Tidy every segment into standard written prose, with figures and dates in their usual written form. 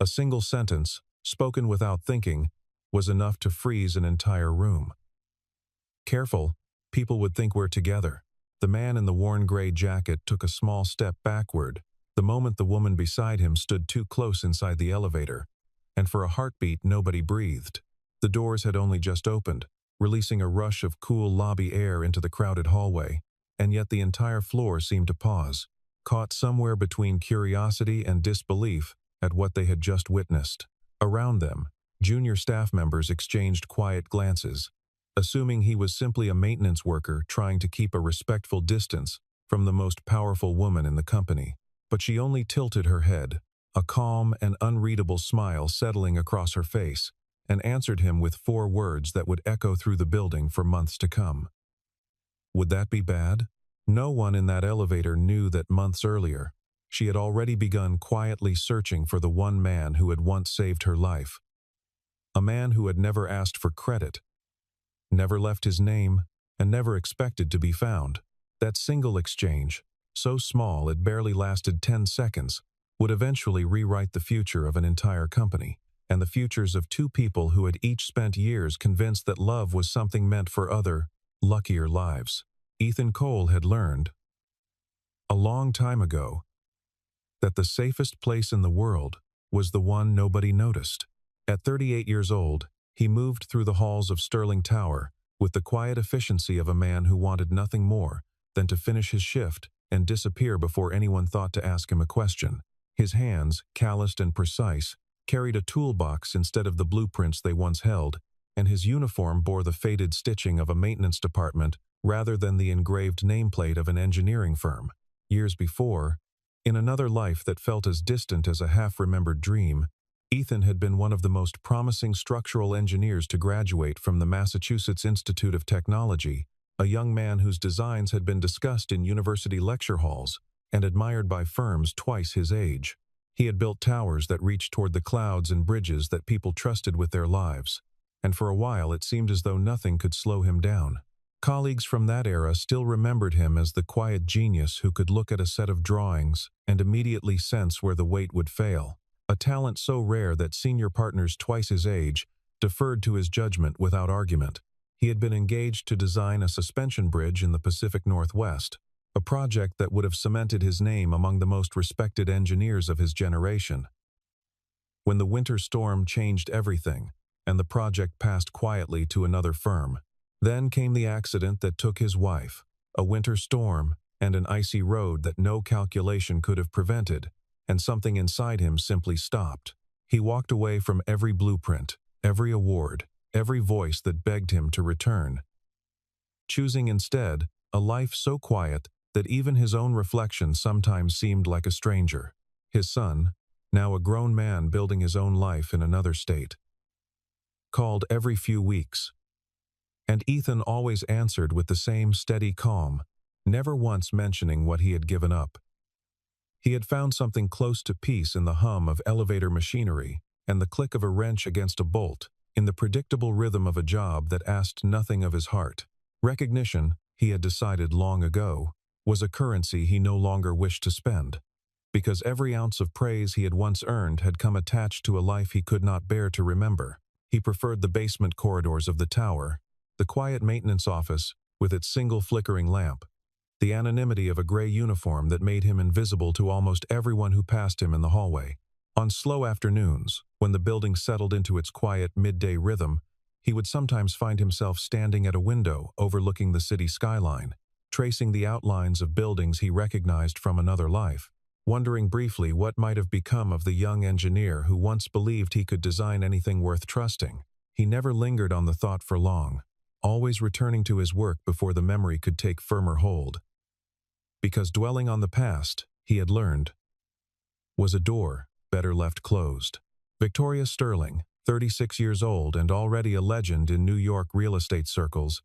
A single sentence, spoken without thinking, was enough to freeze an entire room. "Careful, people would think we're together." The man in the worn gray jacket took a small step backward, the moment the woman beside him stood too close inside the elevator, and for a heartbeat nobody breathed. The doors had only just opened, releasing a rush of cool lobby air into the crowded hallway, and yet the entire floor seemed to pause, caught somewhere between curiosity and disbelief at what they had just witnessed. Around them, junior staff members exchanged quiet glances, assuming he was simply a maintenance worker trying to keep a respectful distance from the most powerful woman in the company. But she only tilted her head, a calm and unreadable smile settling across her face, and answered him with 4 words that would echo through the building for months to come. Would that be bad? No one in that elevator knew that months earlier, she had already begun quietly searching for the one man who had once saved her life. A man who had never asked for credit, never left his name, and never expected to be found. That single exchange, so small it barely lasted 10 seconds, would eventually rewrite the future of an entire company, and the futures of 2 people who had each spent years convinced that love was something meant for other, luckier lives. Ethan Cole had learned, a long time ago, that the safest place in the world was the one nobody noticed. At 38 years old, he moved through the halls of Sterling Tower with the quiet efficiency of a man who wanted nothing more than to finish his shift and disappear before anyone thought to ask him a question. His hands, calloused and precise, carried a toolbox instead of the blueprints they once held, and his uniform bore the faded stitching of a maintenance department rather than the engraved nameplate of an engineering firm. Years before, in another life that felt as distant as a half-remembered dream, Ethan had been one of the most promising structural engineers to graduate from the Massachusetts Institute of Technology, a young man whose designs had been discussed in university lecture halls and admired by firms twice his age. He had built towers that reached toward the clouds and bridges that people trusted with their lives, and for a while it seemed as though nothing could slow him down. Colleagues from that era still remembered him as the quiet genius who could look at a set of drawings and immediately sense where the weight would fail, a talent so rare that senior partners twice his age deferred to his judgment without argument. He had been engaged to design a suspension bridge in the Pacific Northwest, a project that would have cemented his name among the most respected engineers of his generation. When the winter storm changed everything, and the project passed quietly to another firm, then came the accident that took his wife, a winter storm, and an icy road that no calculation could have prevented, and something inside him simply stopped. He walked away from every blueprint, every award, every voice that begged him to return, choosing instead a life so quiet that even his own reflection sometimes seemed like a stranger. His son, now a grown man building his own life in another state, called every few weeks, and Ethan always answered with the same steady calm, never once mentioning what he had given up. He had found something close to peace in the hum of elevator machinery and the click of a wrench against a bolt, in the predictable rhythm of a job that asked nothing of his heart. Recognition, he had decided long ago, was a currency he no longer wished to spend, because every ounce of praise he had once earned had come attached to a life he could not bear to remember. He preferred the basement corridors of the tower, the quiet maintenance office with its single flickering lamp, the anonymity of a gray uniform that made him invisible to almost everyone who passed him in the hallway. On slow afternoons, when the building settled into its quiet midday rhythm, he would sometimes find himself standing at a window overlooking the city skyline, tracing the outlines of buildings he recognized from another life, wondering briefly what might have become of the young engineer who once believed he could design anything worth trusting. He never lingered on the thought for long, always returning to his work before the memory could take firmer hold. Because dwelling on the past, he had learned, was a door better left closed. Victoria Sterling, 36 years old and already a legend in New York real estate circles,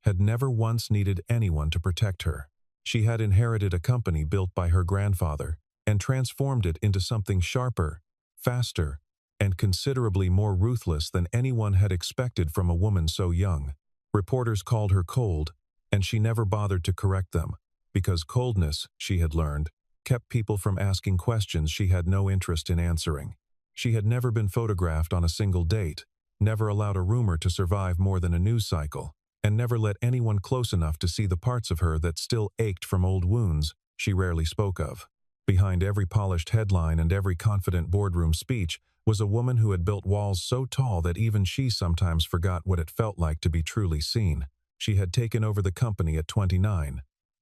had never once needed anyone to protect her. She had inherited a company built by her grandfather and transformed it into something sharper, faster, and considerably more ruthless than anyone had expected from a woman so young. Reporters called her cold, and she never bothered to correct them, because coldness, she had learned, kept people from asking questions she had no interest in answering. She had never been photographed on a single date, never allowed a rumor to survive more than a news cycle, and never let anyone close enough to see the parts of her that still ached from old wounds she rarely spoke of. Behind every polished headline and every confident boardroom speech was a woman who had built walls so tall that even she sometimes forgot what it felt like to be truly seen. She had taken over the company at 29,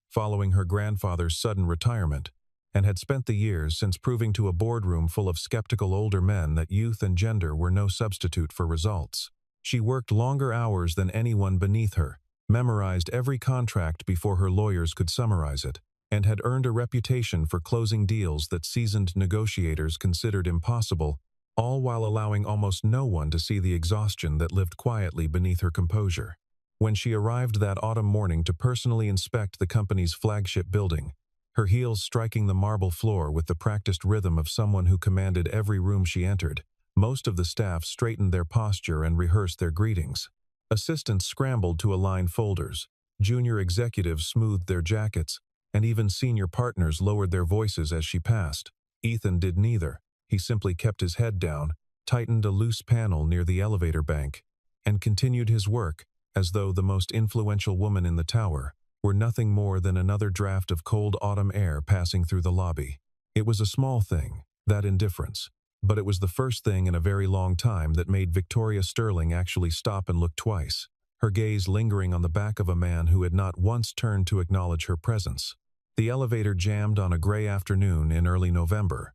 following her grandfather's sudden retirement, and had spent the years since proving to a boardroom full of skeptical older men that youth and gender were no substitute for results. She worked longer hours than anyone beneath her, memorized every contract before her lawyers could summarize it, and had earned a reputation for closing deals that seasoned negotiators considered impossible, all while allowing almost no one to see the exhaustion that lived quietly beneath her composure. When she arrived that autumn morning to personally inspect the company's flagship building, her heels striking the marble floor with the practiced rhythm of someone who commanded every room she entered, most of the staff straightened their posture and rehearsed their greetings. Assistants scrambled to align folders, junior executives smoothed their jackets, and even senior partners lowered their voices as she passed. Ethan did neither. He simply kept his head down, tightened a loose panel near the elevator bank, and continued his work, as though the most influential woman in the tower were nothing more than another draft of cold autumn air passing through the lobby. It was a small thing, that indifference, but it was the first thing in a very long time that made Victoria Sterling actually stop and look twice, her gaze lingering on the back of a man who had not once turned to acknowledge her presence. The elevator jammed on a gray afternoon in early November,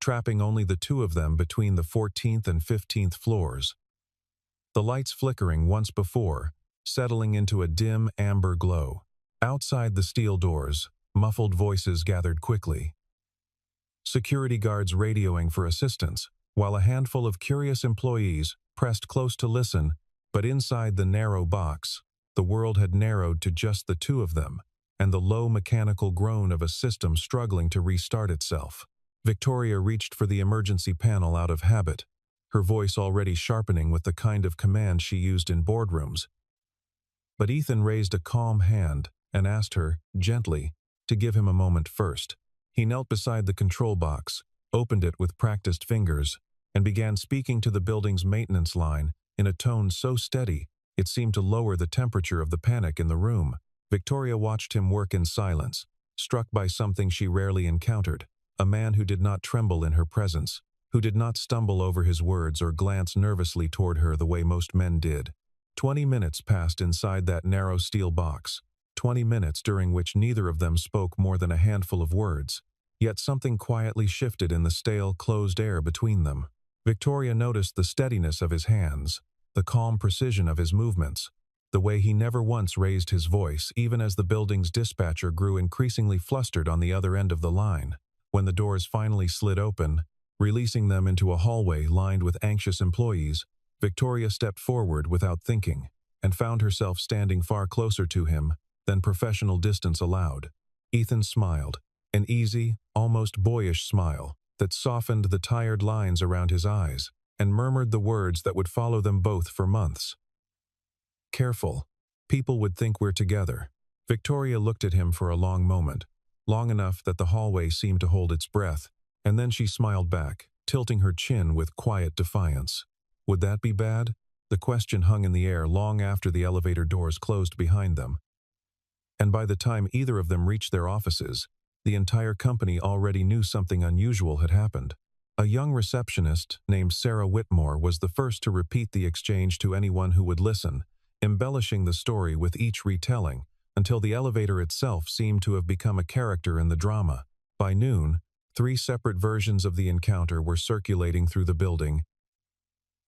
trapping only the two of them between the 14th and 15th floors. The lights flickering once before, settling into a dim amber glow. Outside the steel doors, muffled voices gathered quickly. Security guards radioing for assistance, while a handful of curious employees pressed close to listen, but inside the narrow box, the world had narrowed to just the two of them, and the low mechanical groan of a system struggling to restart itself. Victoria reached for the emergency panel out of habit, her voice already sharpening with the kind of command she used in boardrooms. But Ethan raised a calm hand and asked her, gently, to give him a moment first. He knelt beside the control box, opened it with practiced fingers, and began speaking to the building's maintenance line in a tone so steady it seemed to lower the temperature of the panic in the room. Victoria watched him work in silence, struck by something she rarely encountered, a man who did not tremble in her presence, who did not stumble over his words or glance nervously toward her the way most men did. 20 minutes passed inside that narrow steel box, 20 minutes during which neither of them spoke more than a handful of words, yet something quietly shifted in the stale, closed air between them. Victoria noticed the steadiness of his hands, the calm precision of his movements, the way he never once raised his voice even as the building's dispatcher grew increasingly flustered on the other end of the line. When the doors finally slid open, releasing them into a hallway lined with anxious employees, Victoria stepped forward without thinking, and found herself standing far closer to him than professional distance allowed. Ethan smiled, an easy, almost boyish smile that softened the tired lines around his eyes, and murmured the words that would follow them both for months. "Careful. People would think we're together." Victoria looked at him for a long moment, long enough that the hallway seemed to hold its breath, and then she smiled back, tilting her chin with quiet defiance. Would that be bad? The question hung in the air long after the elevator doors closed behind them. And by the time either of them reached their offices, the entire company already knew something unusual had happened. A young receptionist named Sarah Whitmore was the first to repeat the exchange to anyone who would listen, embellishing the story with each retelling, until the elevator itself seemed to have become a character in the drama. By noon, 3 separate versions of the encounter were circulating through the building,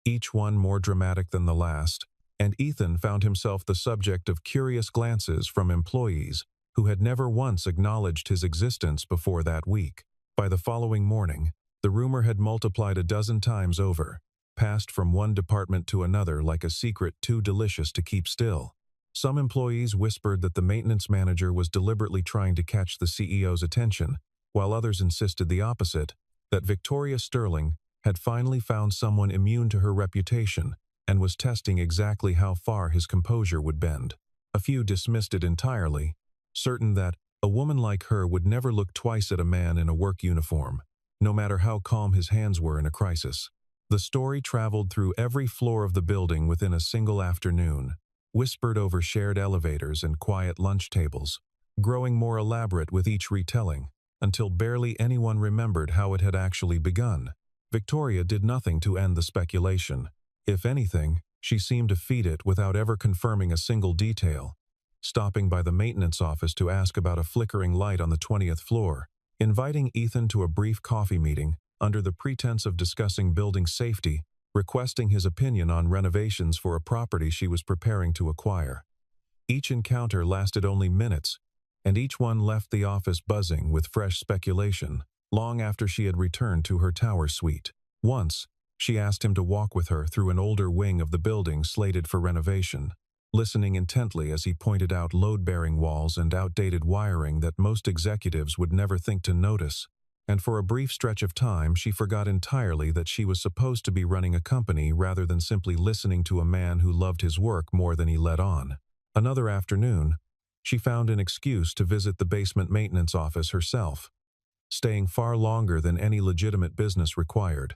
each one more dramatic than the last, and Ethan found himself the subject of curious glances from employees who had never once acknowledged his existence before that week. By the following morning, the rumor had multiplied a dozen times over, passed from one department to another like a secret too delicious to keep still. Some employees whispered that the maintenance manager was deliberately trying to catch the CEO's attention, while others insisted the opposite, that Victoria Sterling had finally found someone immune to her reputation and was testing exactly how far his composure would bend. A few dismissed it entirely, certain that a woman like her would never look twice at a man in a work uniform. no matter how calm his hands were in a crisis. The story traveled through every floor of the building within a single afternoon, whispered over shared elevators and quiet lunch tables, growing more elaborate with each retelling, until barely anyone remembered how it had actually begun. Victoria did nothing to end the speculation. If anything, she seemed to feed it without ever confirming a single detail, stopping by the maintenance office to ask about a flickering light on the 20th floor, inviting Ethan to a brief coffee meeting under the pretense of discussing building safety, requesting his opinion on renovations for a property she was preparing to acquire. Each encounter lasted only minutes, and each one left the office buzzing with fresh speculation, long after she had returned to her tower suite. Once, she asked him to walk with her through an older wing of the building slated for renovation, listening intently as he pointed out load-bearing walls and outdated wiring that most executives would never think to notice. And for a brief stretch of time, she forgot entirely that she was supposed to be running a company rather than simply listening to a man who loved his work more than he let on. Another afternoon, she found an excuse to visit the basement maintenance office herself, staying far longer than any legitimate business required,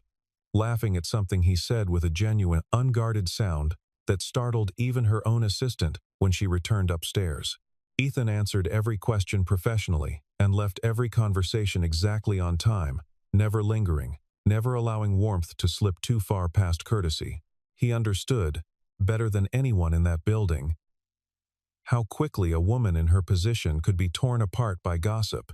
laughing at something he said with a genuine, unguarded sound that startled even her own assistant when she returned upstairs. Ethan answered every question professionally and left every conversation exactly on time, never lingering, never allowing warmth to slip too far past courtesy. He understood, better than anyone in that building, how quickly a woman in her position could be torn apart by gossip,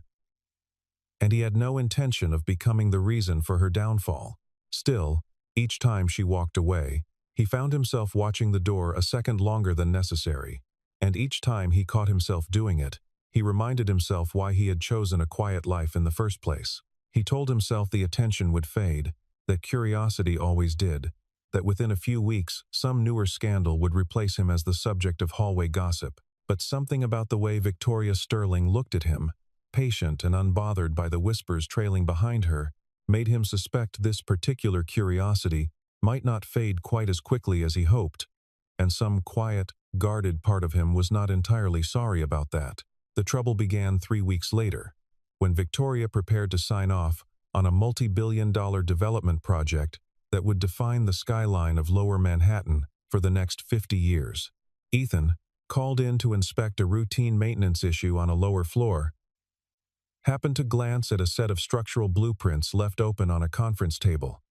and he had no intention of becoming the reason for her downfall. Still, each time she walked away, he found himself watching the door a second longer than necessary, and each time he caught himself doing it, he reminded himself why he had chosen a quiet life in the first place. He told himself the attention would fade, that curiosity always did, that within a few weeks some newer scandal would replace him as the subject of hallway gossip. But something about the way Victoria Sterling looked at him, patient and unbothered by the whispers trailing behind her, made him suspect this particular curiosity might not fade quite as quickly as he hoped, and some quiet, guarded part of him was not entirely sorry about that. The trouble began 3 weeks later, when Victoria prepared to sign off on a multi-billion-dollar development project that would define the skyline of Lower Manhattan for the next 50 years. Ethan, called in to inspect a routine maintenance issue on a lower floor, happened to glance at a set of structural blueprints left open on a conference table,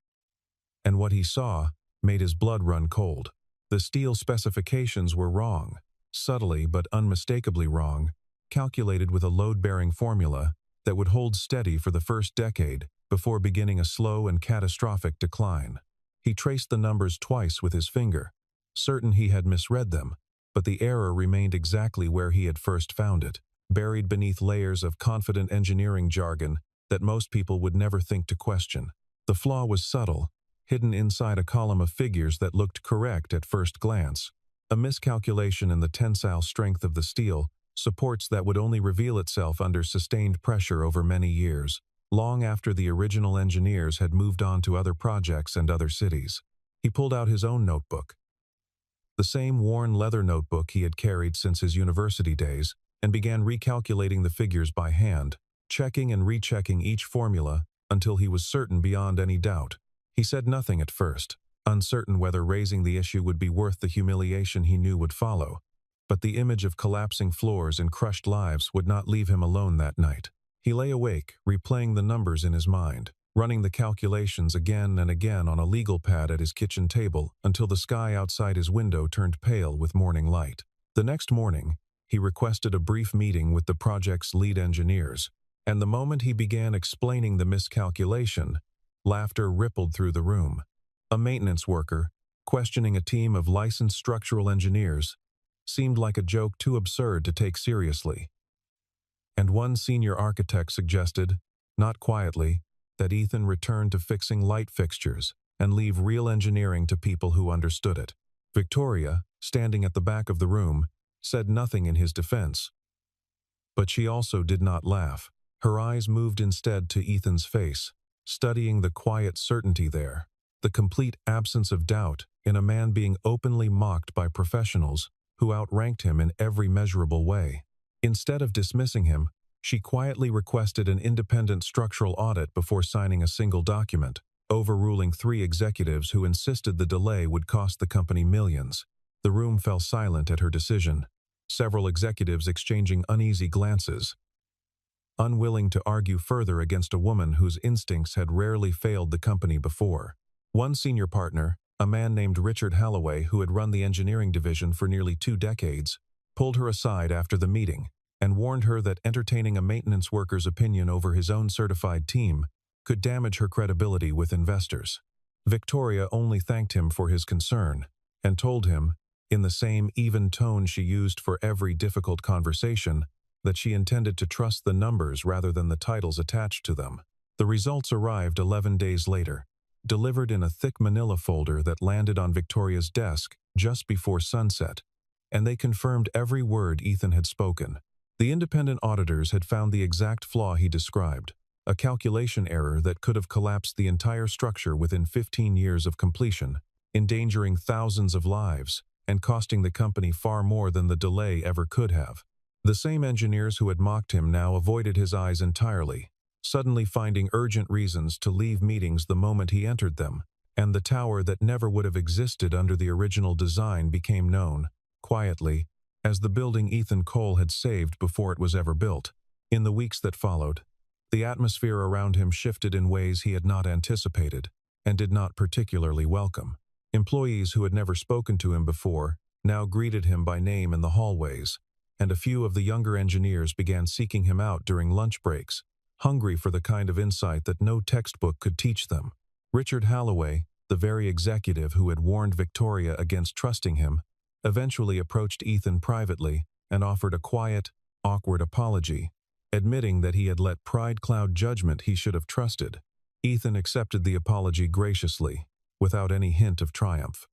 and what he saw made his blood run cold. The steel specifications were wrong, subtly but unmistakably wrong, calculated with a load-bearing formula that would hold steady for the first decade before beginning a slow and catastrophic decline. He traced the numbers twice with his finger, certain he had misread them, but the error remained exactly where he had first found it, buried beneath layers of confident engineering jargon that most people would never think to question. The flaw was subtle, hidden inside a column of figures that looked correct at first glance. A miscalculation in the tensile strength of the steel, supports that would only reveal itself under sustained pressure over many years, long after the original engineers had moved on to other projects and other cities. He pulled out his own notebook, the same worn leather notebook he had carried since his university days, and began recalculating the figures by hand, checking and rechecking each formula until he was certain beyond any doubt. He said nothing at first, uncertain whether raising the issue would be worth the humiliation he knew would follow, but the image of collapsing floors and crushed lives would not leave him alone that night. He lay awake, replaying the numbers in his mind, running the calculations again and again on a legal pad at his kitchen table until the sky outside his window turned pale with morning light. The next morning, he requested a brief meeting with the project's lead engineers, and the moment he began explaining the miscalculation, laughter rippled through the room. A maintenance worker, questioning a team of licensed structural engineers, seemed like a joke too absurd to take seriously. And one senior architect suggested, not quietly, that Ethan return to fixing light fixtures and leave real engineering to people who understood it. Victoria, standing at the back of the room, said nothing in his defense. But she also did not laugh. Her eyes moved instead to Ethan's face, studying the quiet certainty there, the complete absence of doubt in a man being openly mocked by professionals who outranked him in every measurable way. Instead of dismissing him, She quietly requested an independent structural audit before signing a single document, overruling 3 executives who insisted the delay would cost the company millions. The room fell silent at her decision, several executives exchanging uneasy glances, unwilling to argue further against a woman whose instincts had rarely failed the company before. One senior partner, a man named Richard Halloway who had run the engineering division for nearly 2 decades, pulled her aside after the meeting and warned her that entertaining a maintenance worker's opinion over his own certified team could damage her credibility with investors. Victoria only thanked him for his concern and told him, in the same even tone she used for every difficult conversation, that she intended to trust the numbers rather than the titles attached to them. The results arrived 11 days later, delivered in a thick manila folder that landed on Victoria's desk just before sunset, and they confirmed every word Ethan had spoken. The independent auditors had found the exact flaw he described, a calculation error that could have collapsed the entire structure within 15 years of completion, endangering thousands of lives and costing the company far more than the delay ever could have. The same engineers who had mocked him now avoided his eyes entirely, suddenly finding urgent reasons to leave meetings the moment he entered them, and the tower that never would have existed under the original design became known, quietly, as the building Ethan Cole had saved before it was ever built. In the weeks that followed, the atmosphere around him shifted in ways he had not anticipated and did not particularly welcome. Employees who had never spoken to him before now greeted him by name in the hallways, and a few of the younger engineers began seeking him out during lunch breaks, hungry for the kind of insight that no textbook could teach them. Richard Halloway, the very executive who had warned Victoria against trusting him, eventually approached Ethan privately and offered a quiet, awkward apology, admitting that he had let pride cloud judgment he should have trusted. Ethan accepted the apology graciously, without any hint of triumph.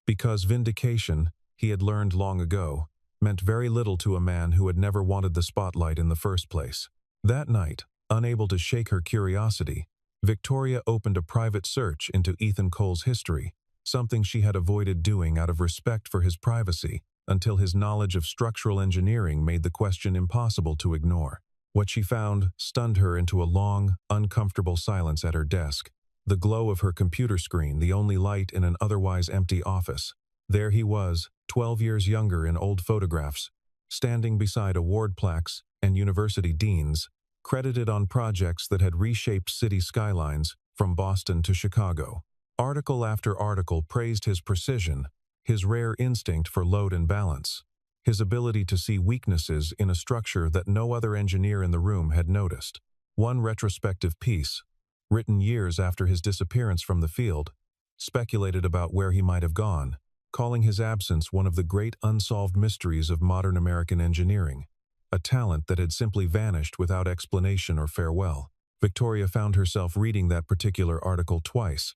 Because vindication, he had learned long ago, meant very little to a man who had never wanted the spotlight in the first place. That night, unable to shake her curiosity, Victoria opened a private search into Ethan Cole's history, something she had avoided doing out of respect for his privacy, until his knowledge of structural engineering made the question impossible to ignore. What she found stunned her into a long, uncomfortable silence at her desk, the glow of her computer screen the only light in an otherwise empty office. There he was, 12 years younger in old photographs, standing beside award plaques and university deans, credited on projects that had reshaped city skylines from Boston to Chicago. Article after article praised his precision, his rare instinct for load and balance, his ability to see weaknesses in a structure that no other engineer in the room had noticed. One retrospective piece, written years after his disappearance from the field, speculated about where he might have gone, calling his absence one of the great unsolved mysteries of modern American engineering, a talent that had simply vanished without explanation or farewell. Victoria found herself reading that particular article twice,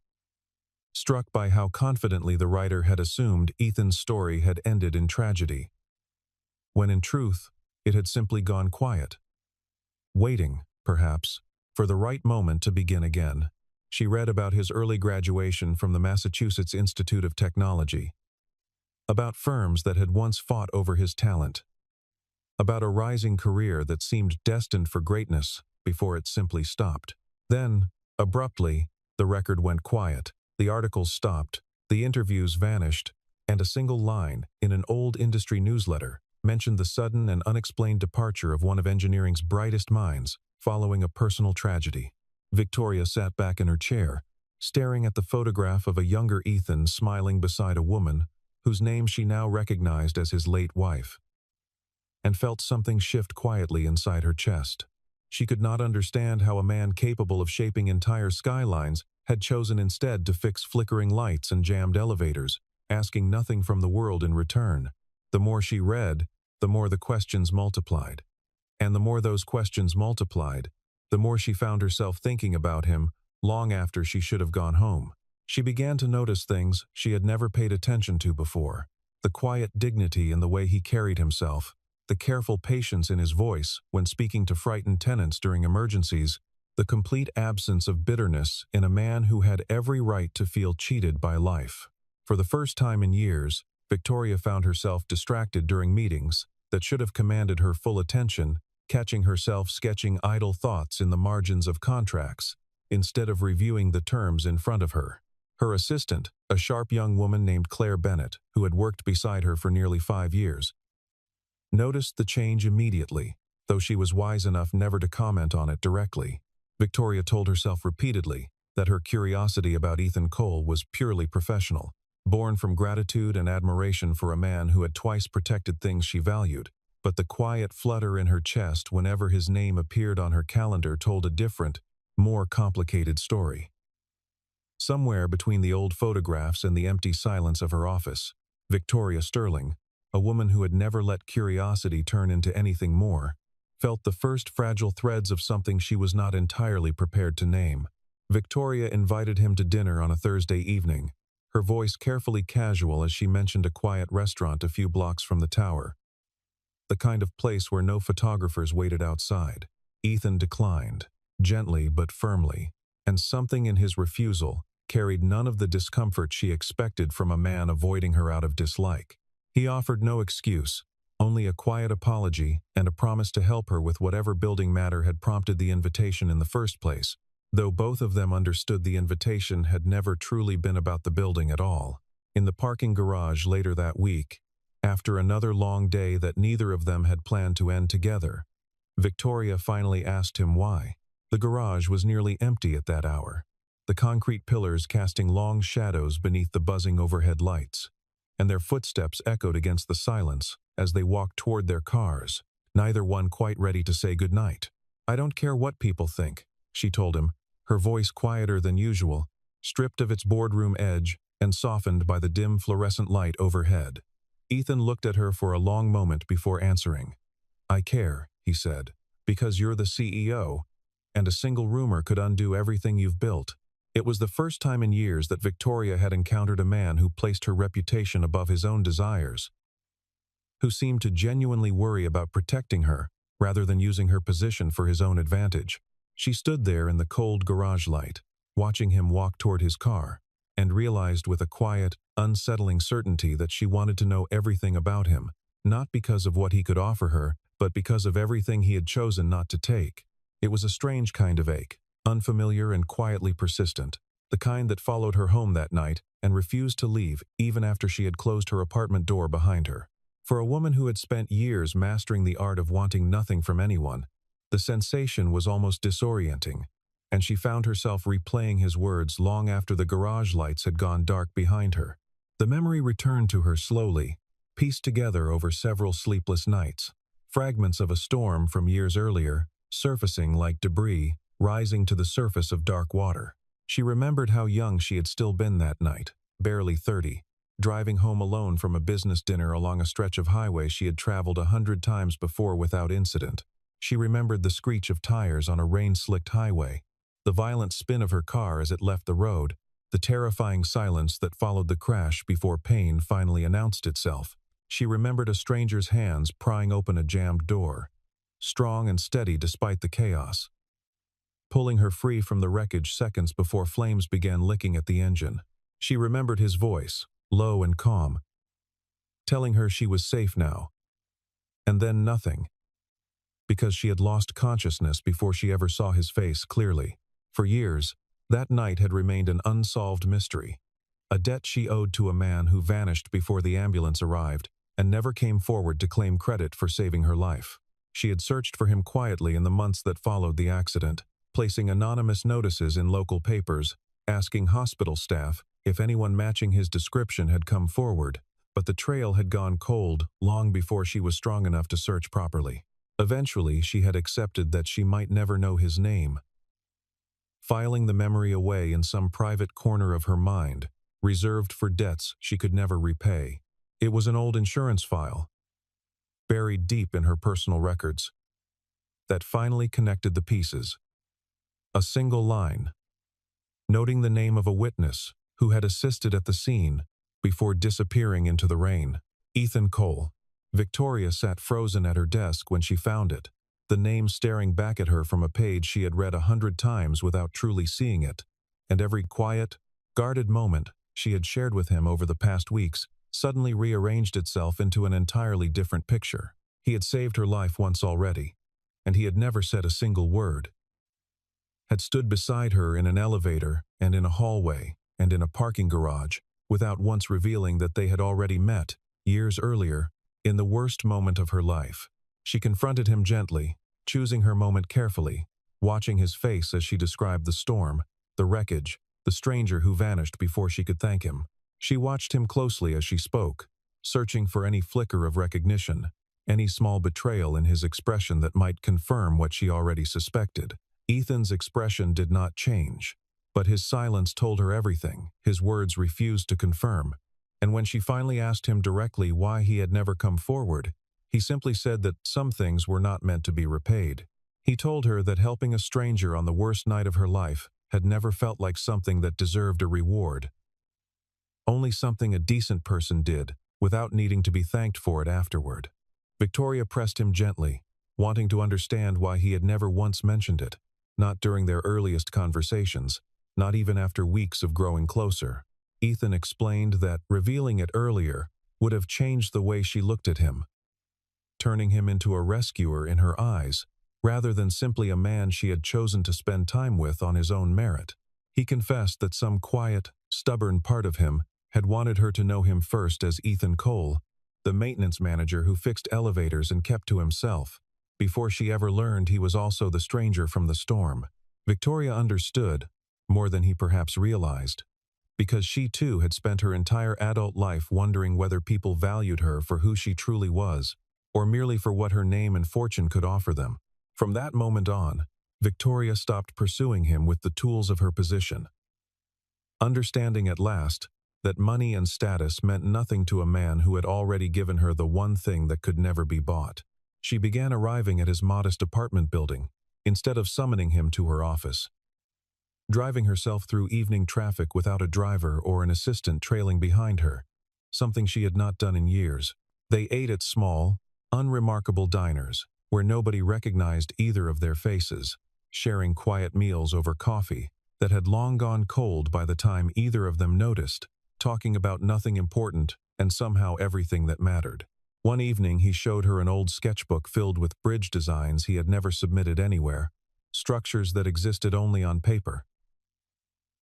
struck by how confidently the writer had assumed Ethan's story had ended in tragedy, when in truth, it had simply gone quiet. Waiting, perhaps, for the right moment to begin again. She read about his early graduation from the Massachusetts Institute of Technology, about firms that had once fought over his talent, about a rising career that seemed destined for greatness before it simply stopped. Then, abruptly, the record went quiet. The articles stopped, the interviews vanished, and a single line in an old industry newsletter mentioned the sudden and unexplained departure of one of engineering's brightest minds following a personal tragedy. Victoria sat back in her chair, staring at the photograph of a younger Ethan smiling beside a woman whose name she now recognized as his late wife, and felt something shift quietly inside her chest. She could not understand how a man capable of shaping entire skylines had chosen instead to fix flickering lights and jammed elevators, asking nothing from the world in return. The more she read, the more the questions multiplied. And the more those questions multiplied, the more she found herself thinking about him long after she should have gone home. She began to notice things she had never paid attention to before. The quiet dignity in the way he carried himself, the careful patience in his voice when speaking to frightened tenants during emergencies, the complete absence of bitterness in a man who had every right to feel cheated by life. For the first time in years, Victoria found herself distracted during meetings that should have commanded her full attention, catching herself sketching idle thoughts in the margins of contracts, instead of reviewing the terms in front of her. Her assistant, a sharp young woman named Claire Bennett, who had worked beside her for nearly 5 years, noticed the change immediately, though she was wise enough never to comment on it directly. Victoria told herself repeatedly that her curiosity about Ethan Cole was purely professional, born from gratitude and admiration for a man who had twice protected things she valued. But the quiet flutter in her chest whenever his name appeared on her calendar told a different, more complicated story. Somewhere between the old photographs and the empty silence of her office, Victoria Sterling, a woman who had never let curiosity turn into anything more, felt the first fragile threads of something she was not entirely prepared to name. Victoria invited him to dinner on a Thursday evening, her voice carefully casual as she mentioned a quiet restaurant a few blocks from the tower, the kind of place where no photographers waited outside. Ethan declined, gently but firmly, and something in his refusal carried none of the discomfort she expected from a man avoiding her out of dislike. He offered no excuse, only a quiet apology and a promise to help her with whatever building matter had prompted the invitation in the first place, though both of them understood the invitation had never truly been about the building at all. In the parking garage later that week, after another long day that neither of them had planned to end together, Victoria finally asked him why. The garage was nearly empty at that hour, the concrete pillars casting long shadows beneath the buzzing overhead lights, and their footsteps echoed against the silence as they walked toward their cars, neither one quite ready to say goodnight. "I don't care what people think," she told him, her voice quieter than usual, stripped of its boardroom edge and softened by the dim fluorescent light overhead. Ethan looked at her for a long moment before answering. "I care," he said, "because you're the CEO, and a single rumor could undo everything you've built." It was the first time in years that Victoria had encountered a man who placed her reputation above his own desires, who seemed to genuinely worry about protecting her rather than using her position for his own advantage. She stood there in the cold garage light, watching him walk toward his car, and realized with a quiet, unsettling certainty that she wanted to know everything about him, not because of what he could offer her, but because of everything he had chosen not to take. It was a strange kind of ache, unfamiliar and quietly persistent, the kind that followed her home that night and refused to leave even after she had closed her apartment door behind her. For a woman who had spent years mastering the art of wanting nothing from anyone, the sensation was almost disorienting, and she found herself replaying his words long after the garage lights had gone dark behind her. The memory returned to her slowly, pieced together over several sleepless nights, fragments of a storm from years earlier, surfacing like debris, rising to the surface of dark water. She remembered how young she had still been that night, barely 30, driving home alone from a business dinner along a stretch of highway she had traveled 100 times before without incident. She remembered the screech of tires on a rain-slicked highway, the violent spin of her car as it left the road, the terrifying silence that followed the crash before pain finally announced itself. She remembered a stranger's hands prying open a jammed door, strong and steady despite the chaos, pulling her free from the wreckage seconds before flames began licking at the engine. She remembered his voice, low and calm, telling her she was safe now. And then nothing, because she had lost consciousness before she ever saw his face clearly. For years, that night had remained an unsolved mystery, a debt she owed to a man who vanished before the ambulance arrived and never came forward to claim credit for saving her life. She had searched for him quietly in the months that followed the accident, placing anonymous notices in local papers, asking hospital staff if anyone matching his description had come forward, but the trail had gone cold long before she was strong enough to search properly. Eventually, she had accepted that she might never know his name, filing the memory away in some private corner of her mind, reserved for debts she could never repay. It was an old insurance file, buried deep in her personal records, that finally connected the pieces. A single line, noting the name of a witness who had assisted at the scene before disappearing into the rain. Ethan Cole. Victoria sat frozen at her desk when she found it, the name staring back at her from a page she had read 100 times without truly seeing it, and every quiet, guarded moment she had shared with him over the past weeks suddenly rearranged itself into an entirely different picture. He had saved her life once already, and he had never said a single word. Had stood beside her in an elevator and in a hallway and in a parking garage, without once revealing that they had already met, years earlier, in the worst moment of her life. She confronted him gently, choosing her moment carefully, watching his face as she described the storm, the wreckage, the stranger who vanished before she could thank him. She watched him closely as she spoke, searching for any flicker of recognition, any small betrayal in his expression that might confirm what she already suspected. Ethan's expression did not change, but his silence told her everything. His words refused to confirm, and when she finally asked him directly why he had never come forward, he simply said that some things were not meant to be repaid. He told her that helping a stranger on the worst night of her life had never felt like something that deserved a reward. Only something a decent person did, without needing to be thanked for it afterward. Victoria pressed him gently, wanting to understand why he had never once mentioned it, not during their earliest conversations, not even after weeks of growing closer. Ethan explained that revealing it earlier would have changed the way she looked at him, turning him into a rescuer in her eyes, rather than simply a man she had chosen to spend time with on his own merit. He confessed that some quiet, stubborn part of him had wanted her to know him first as Ethan Cole, the maintenance manager who fixed elevators and kept to himself, before she ever learned he was also the stranger from the storm. Victoria understood, more than he perhaps realized, because she too had spent her entire adult life wondering whether people valued her for who she truly was, or merely for what her name and fortune could offer them. From that moment on, Victoria stopped pursuing him with the tools of her position. Understanding at last that money and status meant nothing to a man who had already given her the one thing that could never be bought, she began arriving at his modest apartment building, instead of summoning him to her office. Driving herself through evening traffic without a driver or an assistant trailing behind her, something she had not done in years. They ate at small, unremarkable diners, where nobody recognized either of their faces, sharing quiet meals over coffee that had long gone cold by the time either of them noticed, talking about nothing important and somehow everything that mattered. One evening he showed her an old sketchbook filled with bridge designs he had never submitted anywhere, structures that existed only on paper.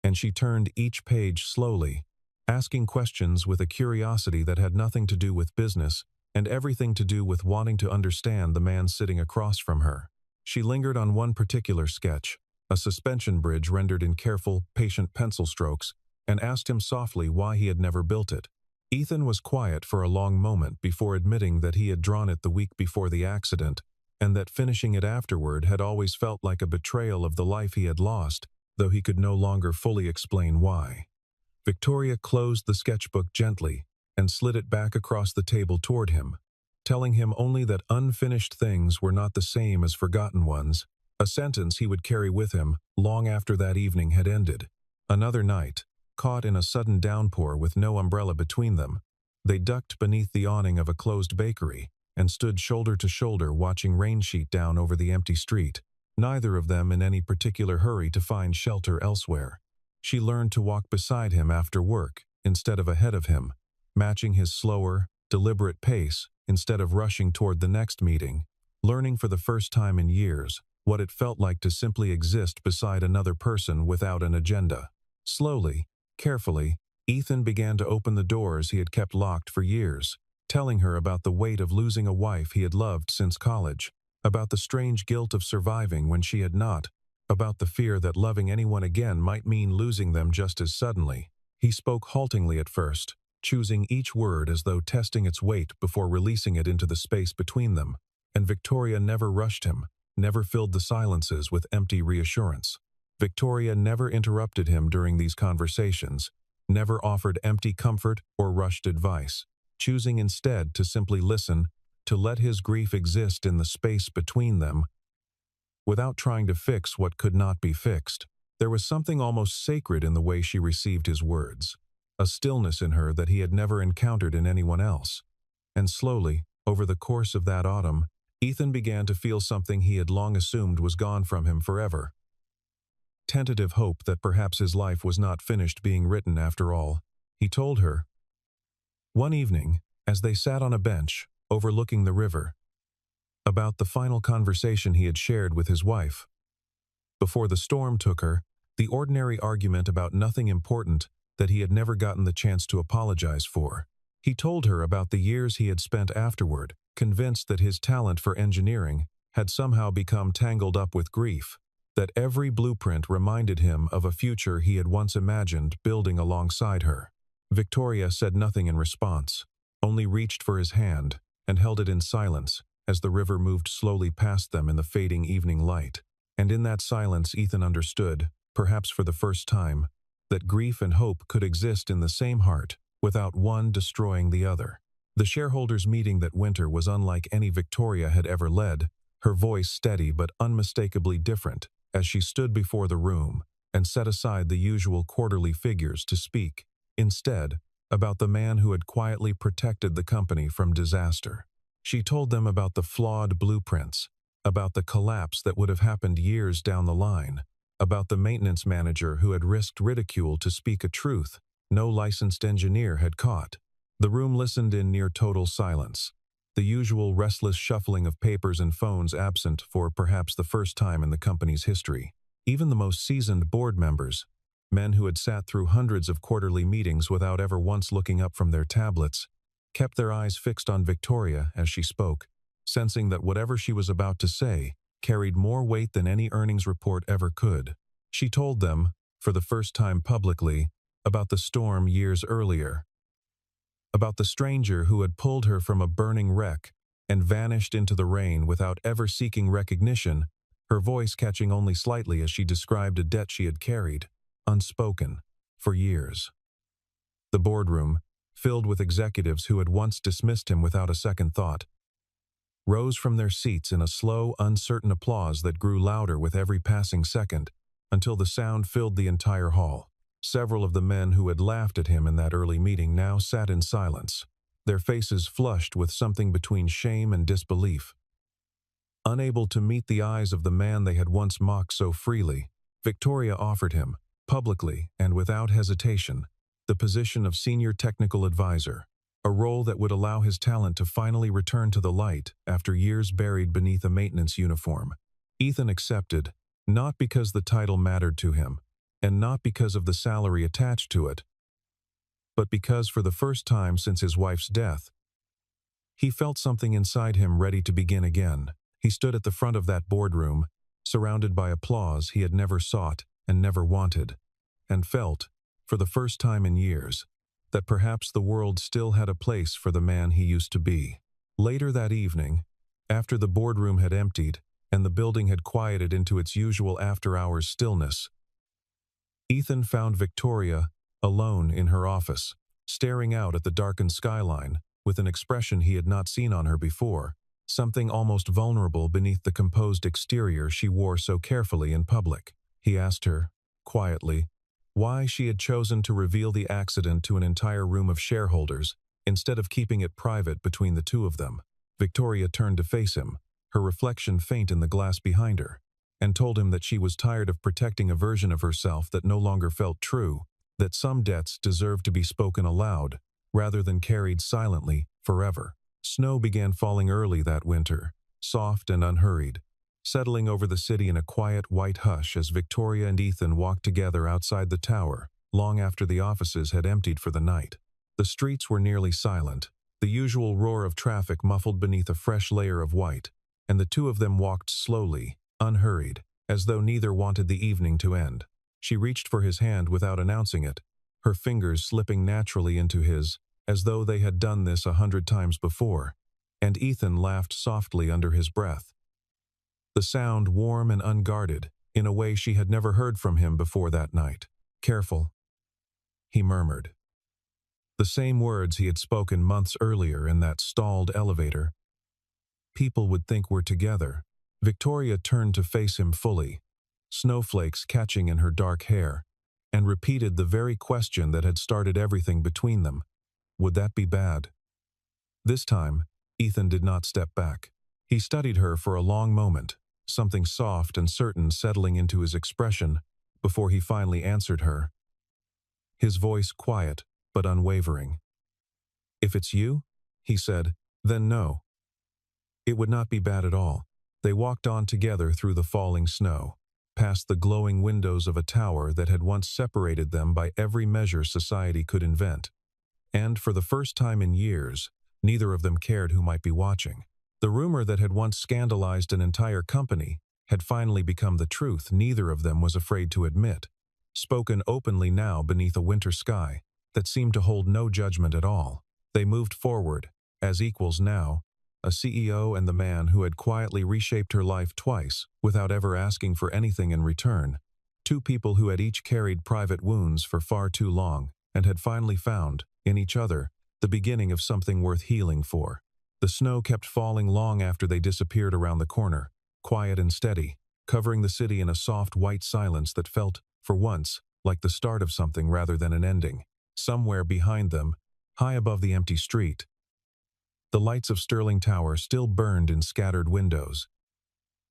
And she turned each page slowly, asking questions with a curiosity that had nothing to do with business and everything to do with wanting to understand the man sitting across from her. She lingered on one particular sketch, a suspension bridge rendered in careful, patient pencil strokes, and asked him softly why he had never built it. Ethan was quiet for a long moment before admitting that he had drawn it the week before the accident, and that finishing it afterward had always felt like a betrayal of the life he had lost, though he could no longer fully explain why. Victoria closed the sketchbook gently and slid it back across the table toward him, telling him only that unfinished things were not the same as forgotten ones, a sentence he would carry with him long after that evening had ended. Another night, caught in a sudden downpour with no umbrella between them, they ducked beneath the awning of a closed bakery and stood shoulder to shoulder watching rain sheet down over the empty street, neither of them in any particular hurry to find shelter elsewhere. She learned to walk beside him after work instead of ahead of him, matching his slower, deliberate pace instead of rushing toward the next meeting, learning for the first time in years what it felt like to simply exist beside another person without an agenda. Slowly, carefully, Ethan began to open the doors he had kept locked for years, telling her about the weight of losing a wife he had loved since college, about the strange guilt of surviving when she had not, about the fear that loving anyone again might mean losing them just as suddenly. He spoke haltingly at first, choosing each word as though testing its weight before releasing it into the space between them, and Victoria never rushed him, never filled the silences with empty reassurance. Victoria never interrupted him during these conversations, never offered empty comfort or rushed advice, choosing instead to simply listen, to let his grief exist in the space between them, without trying to fix what could not be fixed. There was something almost sacred in the way she received his words, a stillness in her that he had never encountered in anyone else. And slowly, over the course of that autumn, Ethan began to feel something he had long assumed was gone from him forever. Tentative hope that perhaps his life was not finished being written after all. He told her. One evening, as they sat on a bench, overlooking the river, about the final conversation he had shared with his wife. Before the storm took her, the ordinary argument about nothing important that he had never gotten the chance to apologize for. He told her about the years he had spent afterward, convinced that his talent for engineering had somehow become tangled up with grief, that every blueprint reminded him of a future he had once imagined building alongside her. Victoria said nothing in response, only reached for his hand and held it in silence as the river moved slowly past them in the fading evening light. And in that silence Ethan understood, perhaps for the first time, that grief and hope could exist in the same heart without one destroying the other. The shareholders' meeting that winter was unlike any Victoria had ever led, her voice steady but unmistakably different as she stood before the room and set aside the usual quarterly figures to speak, instead, about the man who had quietly protected the company from disaster. She told them about the flawed blueprints, about the collapse that would have happened years down the line, about the maintenance manager who had risked ridicule to speak a truth no licensed engineer had caught. The room listened in near total silence, the usual restless shuffling of papers and phones absent for perhaps the first time in the company's history. Even the most seasoned board members, men who had sat through hundreds of quarterly meetings without ever once looking up from their tablets, kept their eyes fixed on Victoria as she spoke, sensing that whatever she was about to say carried more weight than any earnings report ever could. She told them, for the first time publicly, about the storm years earlier, about the stranger who had pulled her from a burning wreck and vanished into the rain without ever seeking recognition, her voice catching only slightly as she described a debt she had carried, unspoken, for years. The boardroom, filled with executives who had once dismissed him without a second thought, rose from their seats in a slow, uncertain applause that grew louder with every passing second, until the sound filled the entire hall. Several of the men who had laughed at him in that early meeting now sat in silence, their faces flushed with something between shame and disbelief. Unable to meet the eyes of the man they had once mocked so freely, Victoria offered him, publicly and without hesitation, the position of senior technical advisor, a role that would allow his talent to finally return to the light after years buried beneath a maintenance uniform. Ethan accepted, not because the title mattered to him, and not because of the salary attached to it, but because for the first time since his wife's death, he felt something inside him ready to begin again. He stood at the front of that boardroom, surrounded by applause he had never sought and never wanted, and felt, for the first time in years, that perhaps the world still had a place for the man he used to be. Later that evening, after the boardroom had emptied and the building had quieted into its usual after-hours stillness, Ethan found Victoria alone in her office, staring out at the darkened skyline with an expression he had not seen on her before, something almost vulnerable beneath the composed exterior she wore so carefully in public. He asked her, quietly, why she had chosen to reveal the accident to an entire room of shareholders instead of keeping it private between the two of them. Victoria turned to face him, her reflection faint in the glass behind her, and told him that she was tired of protecting a version of herself that no longer felt true, that some debts deserved to be spoken aloud, rather than carried silently forever. Snow began falling early that winter, soft and unhurried, settling over the city in a quiet white hush as Victoria and Ethan walked together outside the tower, long after the offices had emptied for the night. The streets were nearly silent, the usual roar of traffic muffled beneath a fresh layer of white, and the two of them walked slowly, unhurried, as though neither wanted the evening to end. She reached for his hand without announcing it, her fingers slipping naturally into his, as though they had done this 100 times before, and Ethan laughed softly under his breath. The sound warm and unguarded, in a way she had never heard from him before that night. Careful, he murmured. The same words he had spoken months earlier in that stalled elevator. People would think we're together. Victoria turned to face him fully, snowflakes catching in her dark hair, and repeated the very question that had started everything between them. Would that be bad? This time, Ethan did not step back. He studied her for a long moment, something soft and certain settling into his expression, before he finally answered her. His voice quiet but unwavering. If it's you, he said, then no. It would not be bad at all. They walked on together through the falling snow, past the glowing windows of a tower that had once separated them by every measure society could invent. And for the first time in years, neither of them cared who might be watching. The rumor that had once scandalized an entire company had finally become the truth neither of them was afraid to admit, spoken openly now beneath a winter sky that seemed to hold no judgment at all. They moved forward, as equals now, a CEO and the man who had quietly reshaped her life twice without ever asking for anything in return. Two people who had each carried private wounds for far too long and had finally found, in each other, the beginning of something worth healing for. The snow kept falling long after they disappeared around the corner, quiet and steady, covering the city in a soft white silence that felt, for once, like the start of something rather than an ending. Somewhere behind them, high above the empty street, the lights of Sterling Tower still burned in scattered windows,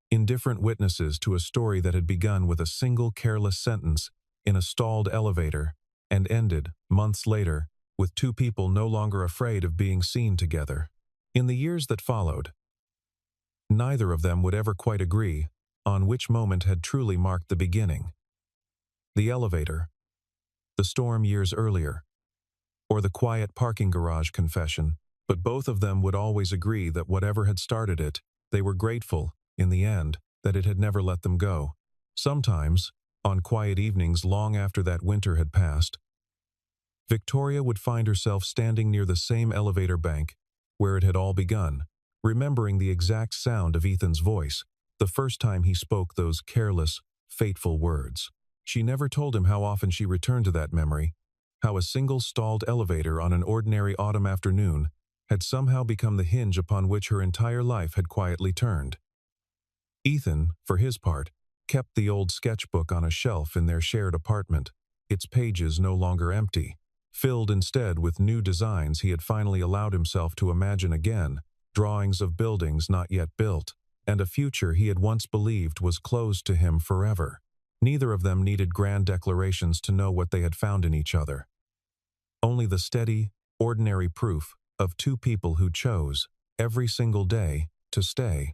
indifferent witnesses to a story that had begun with a single careless sentence in a stalled elevator and ended, months later, with two people no longer afraid of being seen together. In the years that followed, neither of them would ever quite agree on which moment had truly marked the beginning. The elevator, the storm years earlier, or the quiet parking garage confession, but both of them would always agree that whatever had started it, they were grateful, in the end, that it had never let them go. Sometimes, on quiet evenings long after that winter had passed, Victoria would find herself standing near the same elevator bank where it had all begun, remembering the exact sound of Ethan's voice, the first time he spoke those careless, fateful words. She never told him how often she returned to that memory, how a single stalled elevator on an ordinary autumn afternoon had somehow become the hinge upon which her entire life had quietly turned. Ethan, for his part, kept the old sketchbook on a shelf in their shared apartment, its pages no longer empty, filled instead with new designs he had finally allowed himself to imagine again, drawings of buildings not yet built, and a future he had once believed was closed to him forever. Neither of them needed grand declarations to know what they had found in each other. Only the steady, ordinary proof of two people who chose, every single day, to stay.